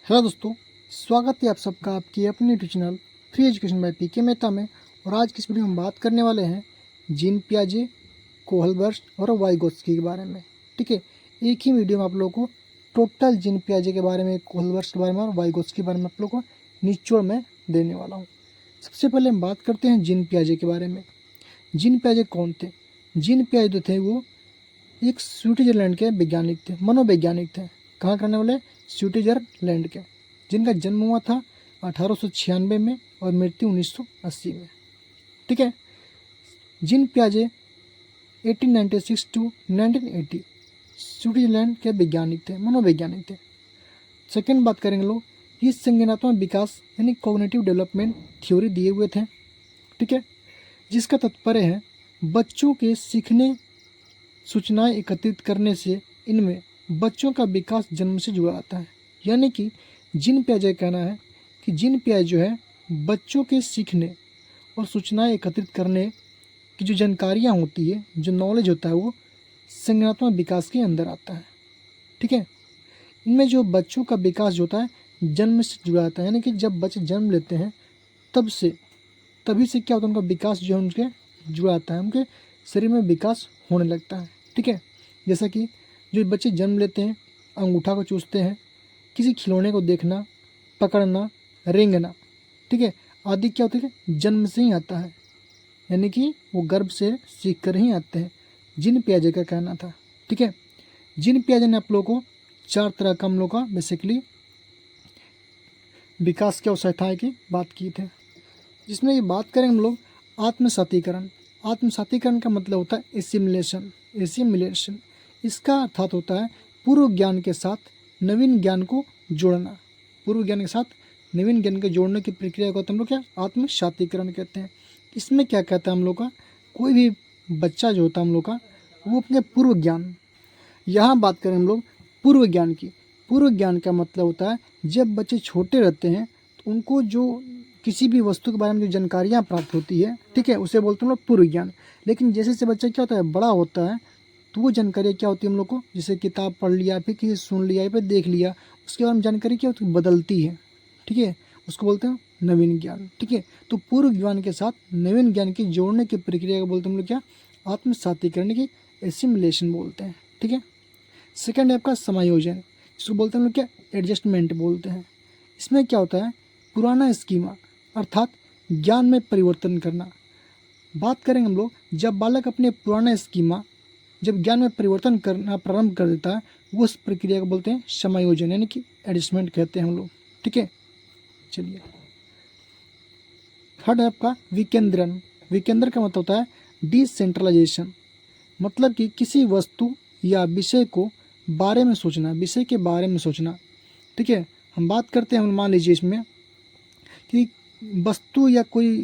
Hello दोस्तों, स्वागत है आप सबका आपकी अपनी YouTube channel free education by P K Mehta में। और आज की इस वीडियो में हम बात करने वाले हैं जीन पियाजे, कोहलबर्स्ट और वाइगोत्स्की के बारे में। ठीक है, एक ही वीडियो में आप लोगों को टोटल जीन पियाजे के बारे में, कोहलबर्स्ट के बारे में और वाइगोत्स्की के बारे में आप लोगों को निचोड़ में देने वाला हूँ। सबसे पहले हम बात करते हैं जीन पियाजे के बारे में। जीन पियाजे कौन थे? जीन पियाजे जो थे वो एक स्विट्जरलैंड के वैज्ञानिक थे, मनोवैज्ञानिक थे। कहाँ करने वाले? स्विट्जरलैंड के, जिनका जन्म हुआ था 1896 में और मृत्यु 1980 में। ठीक है, जीन पियाजे 1896 टू 1980 स्विट्जरलैंड के वैज्ञानिक थे, मनोवैज्ञानिक थे। सेकेंड बात करेंगे लोग, ये संज्ञानात्मक विकास यानी कॉग्निटिव डेवलपमेंट थ्योरी दिए हुए थे। ठीक है, जिसका तात्पर्य है बच्चों के सीखने, सूचनाएं एकत्रित करने से इनमें बच्चों का विकास जन्म से जुड़ा आता है। यानी कि जीन पियाजे का कहना है कि जीन पियाजे जो है बच्चों के सीखने और सूचनाएं एकत्रित करने की जो जानकारियाँ होती है, जो नॉलेज होता है, वो संज्ञानात्मक विकास के अंदर आता है। ठीक है, इनमें जो बच्चों का विकास जो होता है जन्म से जुड़ा आता है। यानी कि जब बच्चे जन्म लेते हैं तभी से क्या होता है, उनका विकास जो है उनके जुड़ा आता है, उनके शरीर में विकास होने लगता है। ठीक है, जैसा कि जो बच्चे जन्म लेते हैं, अंगूठा को चूसते हैं, किसी खिलौने को देखना, पकड़ना, रेंगना, ठीक है, आदि क्या होता है जन्म से ही आता है। यानी कि वो गर्भ से सीख कर ही आते हैं, जीन पियाजे का कहना था। ठीक है, जीन पियाजे ने आप लोगों को 4 तरह का हम लोग का बेसिकली विकास की अवसरताएँ की बात की थे, जिसमें ये बात करें हम लोग आत्मसातीकरण। आत्मसातीकरण का मतलब होता है एसिमिलेशन। इसका अर्थात होता है पूर्व ज्ञान के साथ नवीन ज्ञान को जोड़ना। पूर्व ज्ञान के साथ नवीन ज्ञान को जोड़ने की प्रक्रिया को हम लोग क्या आत्मसातीकरण कहते हैं। इसमें क्या कहता है हम लोग का, कोई भी बच्चा जो होता है हम लोग का, वो अपने पूर्व ज्ञान, यहाँ बात करें हम लोग पूर्व ज्ञान की। पूर्व ज्ञान का मतलब होता है जब बच्चे छोटे रहते हैं तो उनको जो किसी भी वस्तु के बारे में जो जानकारियाँ प्राप्त होती है, ठीक है, उसे बोलते हैं हम लोग पूर्व ज्ञान। लेकिन जैसे जैसे बच्चा क्या होता है बड़ा होता है तो वो जानकारी क्या होती है हम लोग को, जैसे किताब पढ़ लिया, फिर किसी सुन लिया या फिर देख लिया, उसके बारे में जानकारी क्या होती है बदलती है। ठीक है, उसको बोलते हैं नवीन ज्ञान। ठीक है, तो पूर्व ज्ञान के साथ नवीन ज्ञान की जोड़ने की प्रक्रिया को बोलते हैं हम लोग क्या, आत्मसातीकरण की एसिमिलेशन बोलते हैं। ठीक है, सेकेंड है आपका समायोजन, इसको बोलते हैं हम लोग क्या एडजस्टमेंट बोलते हैं। इसमें क्या होता है पुराना स्कीमा अर्थात ज्ञान में परिवर्तन करना। बात करेंगे हम लोग जब बालक अपने पुराना स्कीमा, जब ज्ञान में परिवर्तन करना प्रारंभ कर देता है, वो उस प्रक्रिया को बोलते हैं समायोजन, यानी कि एडजस्टमेंट कहते हैं हम लोग। ठीक है, चलिए थर्ड है आपका विकेंद्रन। विकेंद्र का मतलब होता है डिसेंट्रलाइजेशन, मतलब कि किसी वस्तु या विषय को बारे में सोचना, विषय के बारे में सोचना। ठीक है, हम बात करते हैं, मान लीजिए इसमें कि वस्तु या कोई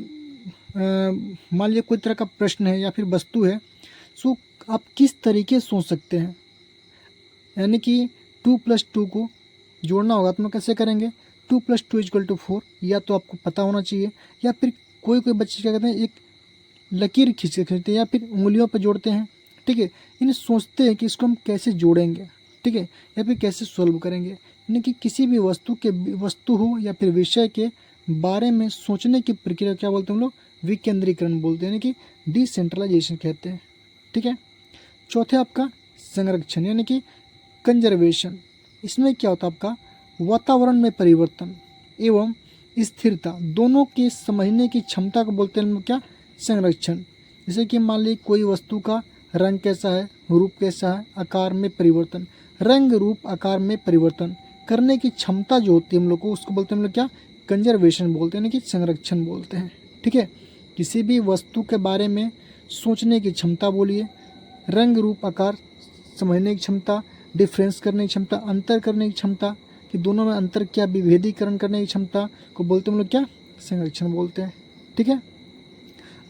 मान लीजिए कोई तरह का प्रश्न है या फिर वस्तु है, सो आप किस तरीके से सोच सकते हैं। यानी कि 2+2 को जोड़ना होगा तो हम कैसे करेंगे, 2+2 = 4, या तो आपको पता होना चाहिए, या फिर कोई बच्चे क्या कहते हैं एक लकीर खींचते हैं या फिर उंगलियों पर जोड़ते हैं। ठीक है, इन्हें सोचते हैं कि इसको हम कैसे जोड़ेंगे, ठीक है, या फिर कैसे सॉल्व करेंगे। यानी कि किसी भी वस्तु हो या फिर विषय के बारे में सोचने की प्रक्रिया क्या बोलते हैं हम लोग, विकेंद्रीकरण बोलते हैं, यानी कि डिसेंट्रलाइजेशन कहते हैं। ठीक है, चौथे आपका संरक्षण यानी कि कंजर्वेशन। इसमें क्या होता है आपका वातावरण में परिवर्तन एवं स्थिरता दोनों के समझने की क्षमता को बोलते हैं हम लोग क्या, संरक्षण। जैसे कि मान लीजिए कोई वस्तु का रंग कैसा है, रूप कैसा है, आकार में परिवर्तन, रंग रूप आकार में परिवर्तन करने की क्षमता जो होती है हम लोग को, उसको बोलते हैं हम लोग क्या, कंजर्वेशन बोलते हैं, यानी कि संरक्षण बोलते हैं। ठीक है, किसी भी वस्तु के बारे में सोचने की क्षमता बोलिए, रंग रूप आकार समझने की क्षमता, डिफरेंस करने की क्षमता, अंतर करने की क्षमता कि दोनों में अंतर क्या, विभेदीकरण करने की क्षमता को बोलते हैं हम लोग क्या, संरक्षण बोलते हैं। ठीक है,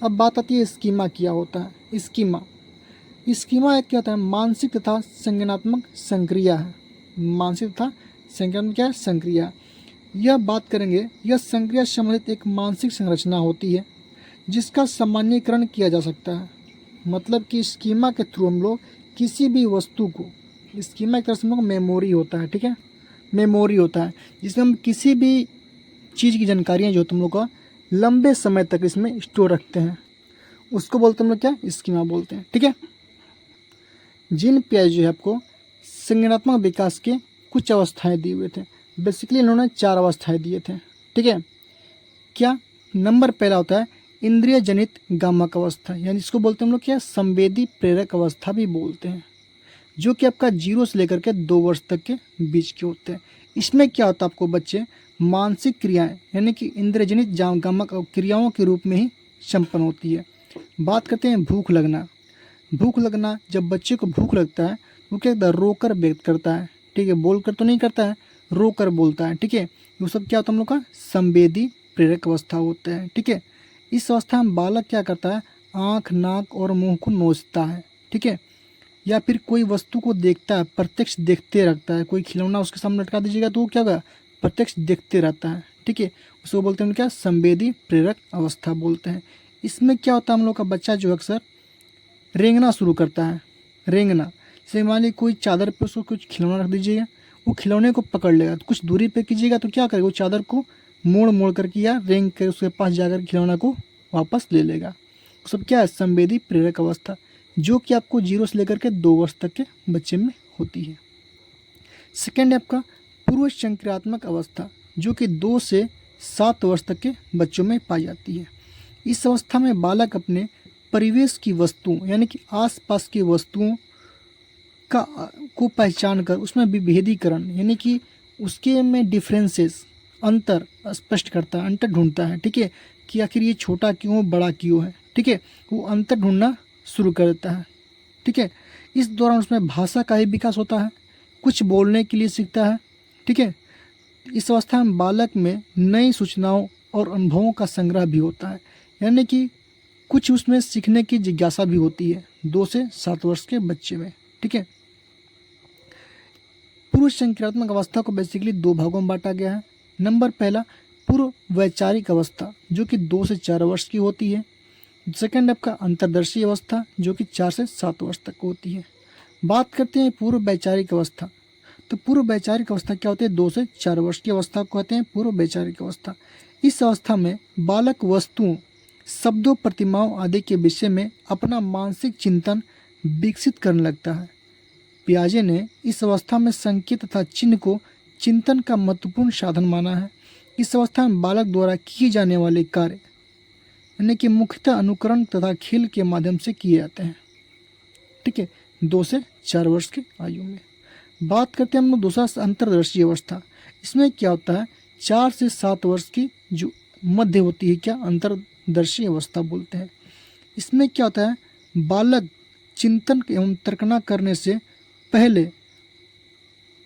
अब बात आती है स्कीमा क्या होता है। स्कीमा एक क्या होता है, मानसिक तथा संज्ञानात्मक संक्रिया है। मानसिक तथा संज्ञानात्मक क्या है, संक्रिया। यह बात करेंगे, यह संक्रिया संबंधित एक मानसिक संरचना होती है जिसका सामान्यीकरण किया जा सकता है। मतलब कि स्कीमा के थ्रू हम लोग किसी भी वस्तु को, स्कीमा एक तरह से हम लोग मेमोरी होता है, ठीक है, मेमोरी होता है, जिसमें हम किसी भी चीज़ की जानकारियाँ जो तुम लोग का लंबे समय तक इसमें स्टोर रखते हैं, उसको बोलते हैं हम लोग क्या, स्कीमा बोलते हैं। ठीक है। जीन पियाजे जो है आपको संज्ञानात्मक विकास के कुछ अवस्थाएं दिए हुए थे। बेसिकली इन्होंने 4 अवस्थाएं दिए थे। ठीक है। क्या? नंबर पहला होता है इंद्रिय जनित गामक अवस्था, यानी इसको बोलते हैं हम लोग क्या, संवेदी प्रेरक अवस्था भी बोलते हैं, जो कि आपका 0 से लेकर के 2 वर्ष तक के बीच के होते हैं। इसमें क्या होता है, आपको बच्चे मानसिक क्रियाएं यानी कि इंद्रजनित गामक क्रियाओं के रूप में ही संपन्न होती है। बात करते हैं भूख लगना। भूख लगना, जब बच्चे को भूख लगता है वो क्या करता है, रोकर व्यक्त करता है। ठीक है, बोल कर तो नहीं करता है, रोकर बोलता है। ठीक है, वो सब क्या होता है हम लोग का, संवेदी प्रेरक अवस्था होते हैं। ठीक है। इस अवस्था में बालक क्या करता है, आँख, नाक और मुंह को नोचता है। ठीक है, या फिर कोई वस्तु को देखता है, प्रत्यक्ष देखते रहता है। कोई खिलौना उसके सामने लटका दीजिएगा तो वो क्या होगा, प्रत्यक्ष देखते रहता है। ठीक है, उसको बोलते हैं क्या, संवेदी प्रेरक अवस्था बोलते हैं। इसमें क्या होता है, हम लोग का बच्चा जो अक्सर रेंगना शुरू करता है। रेंगना, जैसे मान लीजिए कोई चादर पे उसको कुछ खिलौना रख दीजिएगा, वो खिलौने को पकड़ लेगा। तो कुछ दूरी पे कीजिएगा तो क्या करेगा, वो चादर को मोड़ मोड़ करके या रेंग कर उसके पास जाकर खिलौना को वापस ले लेगा। सब क्या है, संवेदी प्रेरक अवस्था, जो कि आपको 0 से लेकर के 2 वर्ष तक के बच्चे में होती है। सेकेंड है आपका पूर्व संक्रियात्मक अवस्था, जो कि 2 से 7 वर्ष तक के बच्चों में पाई जाती है। इस अवस्था में बालक अपने परिवेश की वस्तुओं यानी कि आसपास की वस्तुओं का को पहचान कर उसमें विभेदीकरण यानी कि उसके में डिफरेंसेस, अंतर स्पष्ट करता है, अंतर ढूंढता है। ठीक है, कि आखिर ये छोटा क्यों, बड़ा क्यों है। ठीक है, वो अंतर ढूंढना शुरू कर देता है। ठीक है, इस दौरान उसमें भाषा का ही विकास होता है, कुछ बोलने के लिए सीखता है। ठीक है, इस अवस्था में बालक में नई सूचनाओं और अनुभवों का संग्रह भी होता है, यानी कि कुछ उसमें सीखने की जिज्ञासा भी होती है 2 से 7 वर्ष के बच्चे में। ठीक है, पूर्व संक्रियात्मक अवस्था को बेसिकली 2 भागों में बांटा गया है। नंबर पहला पूर्व वैचारिक अवस्था, जो कि 2 से 4 वर्ष की होती है। सेकेंड आपका अंतर्दर्शी अवस्था, जो कि 4 से 7 वर्ष तक होती है। बात करते हैं पूर्व वैचारिक अवस्था। तो पूर्व वैचारिक अवस्था क्या होती है, 2 से 4 वर्ष की अवस्था को कहते हैं पूर्व वैचारिक अवस्था। इस अवस्था में बालक वस्तुओं, शब्दों, प्रतिमाओं आदि के विषय में अपना मानसिक चिंतन विकसित करने लगता है। पियाजे ने इस अवस्था में संकेत तथा चिन्ह को चिंतन का महत्वपूर्ण साधन माना है। इस अवस्था में बालक द्वारा किए जाने वाले कार्य यानी कि मुख्यतः अनुकरण तथा खेल के माध्यम से किए जाते हैं। ठीक है, 2 से 4 वर्ष की आयु में। बात करते हैं हम लोग दूसरा अंतर्दर्शी अवस्था। इसमें क्या होता है, 4 से 7 वर्ष की जो मध्य होती है, क्या अंतर्दर्शी अवस्था बोलते हैं। इसमें क्या होता है, बालक चिंतन एवं तर्कना करने से पहले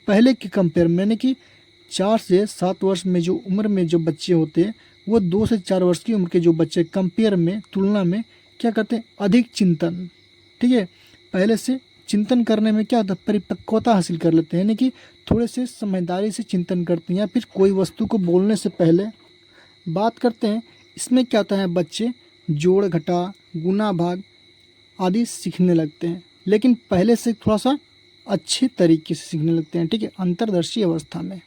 पहले के कंपेयर में, यानी कि 4 से 7 वर्ष में जो उम्र में जो बच्चे होते हैं, वो 2 से 4 वर्ष की उम्र के जो बच्चे कंपेयर में, तुलना में क्या करते हैं, अधिक चिंतन। ठीक है, पहले से चिंतन करने में क्या होता है, परिपक्वता हासिल कर लेते हैं, यानी कि थोड़े से समझदारी से चिंतन करते हैं। या फिर कोई वस्तु को बोलने से पहले बात करते हैं। इसमें क्या होता है, बच्चे जोड़, घटा, गुना, भाग आदि सीखने लगते हैं, लेकिन पहले से थोड़ा सा अच्छे तरीके से सीखने लगते हैं। ठीक है, अंतर्दर्शी अवस्था में।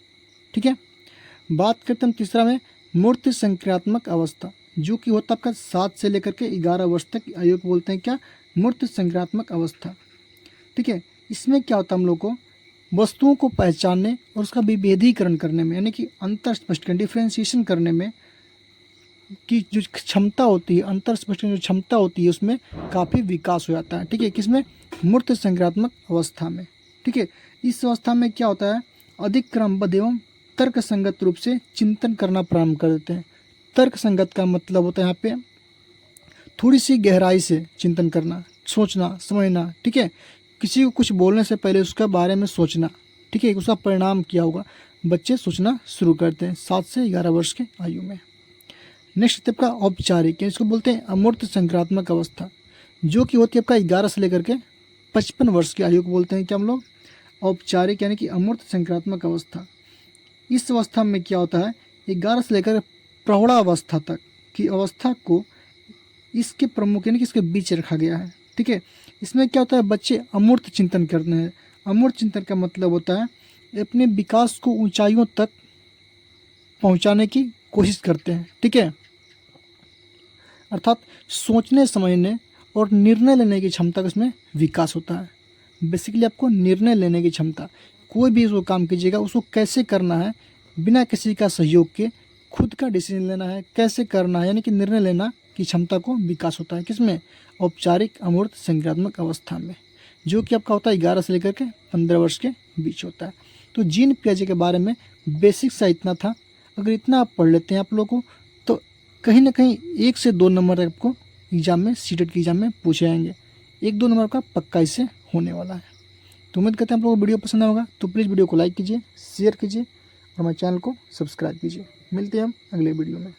ठीक है, बात करते हैं तीसरा में मूर्त संक्रियात्मक अवस्था, जो कि होता है आपका 7 से लेकर के 11 वर्ष तक आयु को बोलते हैं क्या, मूर्त संक्रियात्मक अवस्था। ठीक है, इसमें क्या होता है, हम लोग को वस्तुओं को पहचानने और उसका विभेदीकरण करने में, यानी कि अंतर स्पष्ट करने, डिफ्रेंशिएशन करने में की जो क्षमता होती है, अंतर स्पष्ट करने की जो क्षमता होती है, उसमें काफ़ी विकास हो जाता है। ठीक है, किसमें, मूर्त संक्रियात्मक अवस्था में। ठीक है, इस अवस्था में क्या होता है, अधिक क्रमबद्ध एवं तर्क संगत रूप से चिंतन करना प्रारंभ कर देते हैं। तर्क संगत का मतलब होता है यहाँ पे थोड़ी सी गहराई से चिंतन करना, सोचना, समझना। ठीक है, किसी को कुछ बोलने से पहले उसके बारे में सोचना। ठीक है, उसका परिणाम क्या होगा, बच्चे सोचना शुरू करते हैं 7 से 11 वर्ष के आयु में। नेक्स्ट स्टेप का औपचारिक, इसको बोलते हैं अमूर्त संक्रियात्मक अवस्था, जो कि होती है आपका 11 से लेकर के 55 वर्ष की आयु को बोलते हैं क्या हम लोग, औपचारिक यानी कि अमूर्त संक्रियात्मक अवस्था। इस अवस्था में क्या होता है, 11 से लेकर प्रौढ़ावस्था तक की अवस्था को इसके प्रमुख यानी कि इसके बीच रखा गया है। ठीक है, इसमें क्या होता है, बच्चे अमूर्त चिंतन करते हैं। अमूर्त चिंतन का मतलब होता है अपने विकास को ऊंचाइयों तक पहुंचाने की कोशिश करते हैं। ठीक है, अर्थात सोचने समझने और निर्णय लेने की क्षमता का इसमें विकास होता है। बेसिकली आपको निर्णय लेने की क्षमता, कोई भी उसको काम कीजिएगा उसको कैसे करना है बिना किसी का सहयोग के, खुद का डिसीजन लेना है, कैसे करना है, यानी कि निर्णय लेना की क्षमता को विकास होता है किसमें, औपचारिक अमूर्त संज्ञानात्मक अवस्था में, जो कि आपका होता है 11 से लेकर के 15 वर्ष के बीच होता है। तो जीन पियाजे के बारे में बेसिक सा इतना था। अगर इतना आप पढ़ लेते हैं आप लोगों को, तो कहीं ना कहीं 1 से 2 नंबर आपको एग्जाम में, सीटेट के एग्जाम में पूछे जाएंगे। 1-2 नंबर का पक्का इससे होने वाला है। तो उम्मीद करते हैं आप लोगों को वीडियो पसंद होगा। तो प्लीज़ वीडियो को लाइक कीजिए, शेयर कीजिए और हमारे चैनल को सब्सक्राइब कीजिए। मिलते हैं हम अगले वीडियो में।